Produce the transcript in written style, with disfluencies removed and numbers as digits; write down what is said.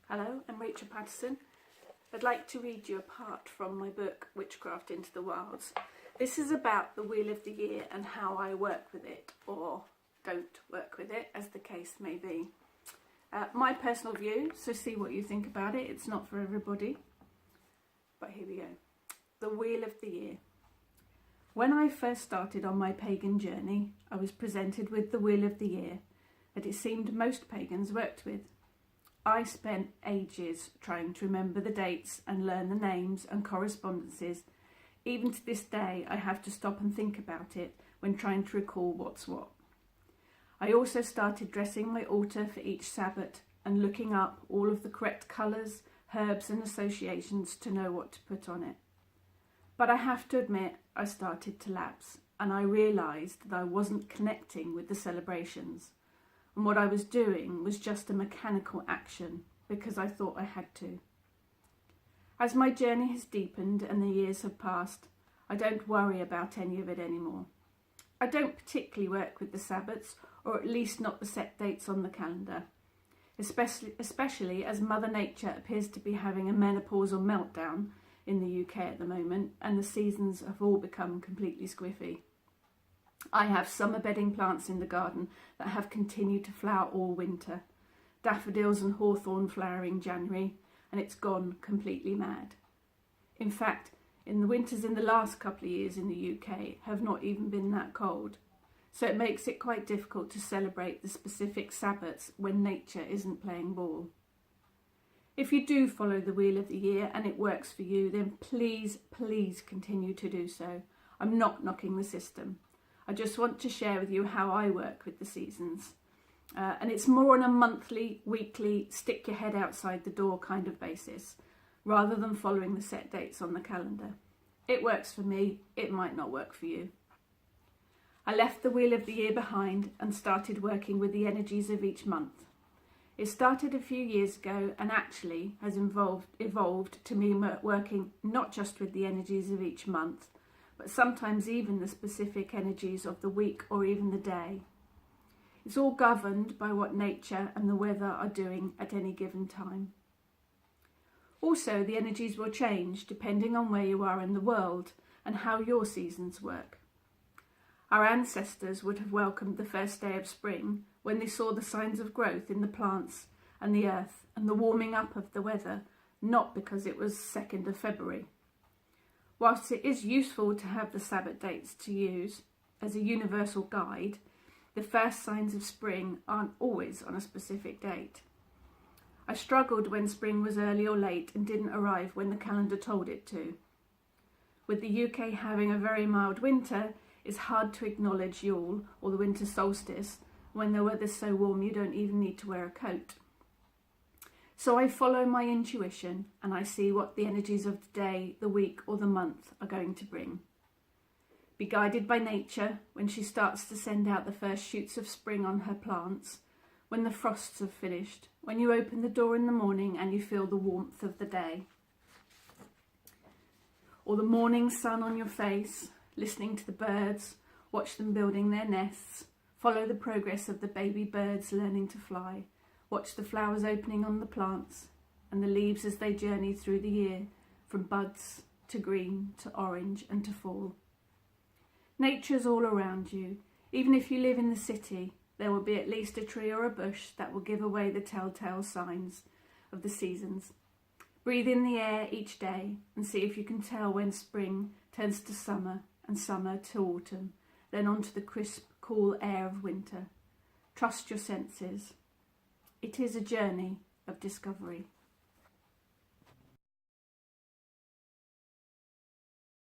Hello, I'm Rachel Patterson. I'd like to read you a part from my book, Witchcraft into the Wilds. This is about the Wheel of the Year and how I work with it, or don't work with it, as the case may be. My personal view, so see what you think about it. It's not for everybody. But here we go. The Wheel of the Year. When I first started on my pagan journey, I was presented with the Wheel of the Year that it seemed most pagans worked with. I spent ages trying to remember the dates and learn the names and correspondences. Even to this day, I have to stop and think about it when trying to recall what's what. I also started dressing my altar for each Sabbath and looking up all of the correct colours, herbs and associations to know what to put on it. But I have to admit, I started to lapse and I realised that I wasn't connecting with the celebrations. And what I was doing was just a mechanical action because I thought I had to. As my journey has deepened and the years have passed, I don't worry about any of it anymore. I don't particularly work with the Sabbaths, or at least not the set dates on the calendar, especially as Mother Nature appears to be having a menopausal meltdown in the UK at the moment, and the seasons have all become completely squiffy. I have summer bedding plants in the garden that have continued to flower all winter. Daffodils and hawthorn flowering January, and it's gone completely mad. In fact, in the winters in the last couple of years in the UK have not even been that cold. So it makes it quite difficult to celebrate the specific Sabbaths when nature isn't playing ball. If you do follow the Wheel of the Year and it works for you, then please continue to do so. I'm not knocking the system. I just want to share with you how I work with the seasons. And it's more on a monthly, weekly, stick your head outside the door kind of basis, rather than following the set dates on the calendar. It works for me, it might not work for you. I left the Wheel of the Year behind and started working with the energies of each month. It started a few years ago and actually has evolved to me working not just with the energies of each month, but sometimes even the specific energies of the week or even the day. It's all governed by what nature and the weather are doing at any given time. Also, the energies will change depending on where you are in the world and how your seasons work. Our ancestors would have welcomed the first day of spring when they saw the signs of growth in the plants and the earth and the warming up of the weather, not because it was 2nd of February. Whilst it is useful to have the Sabbath dates to use as a universal guide, the first signs of spring aren't always on a specific date. I struggled when spring was early or late and didn't arrive when the calendar told it to. With the UK having a very mild winter, it's hard to acknowledge Yule or the winter solstice when the weather's so warm you don't even need to wear a coat. So I follow my intuition and I see what the energies of the day, the week or the month are going to bring. Be guided by nature when she starts to send out the first shoots of spring on her plants, when the frosts have finished, when you open the door in the morning and you feel the warmth of the day. Or the morning sun on your face, listening to the birds, watch them building their nests, follow the progress of the baby birds learning to fly. Watch the flowers opening on the plants and the leaves as they journey through the year, from buds to green to orange and to fall. Nature's all around you. Even if you live in the city, there will be at least a tree or a bush that will give away the telltale signs of the seasons. Breathe in the air each day and see if you can tell when spring turns to summer and summer to autumn, then on to the crisp, cool air of winter. Trust your senses. It is a journey of discovery.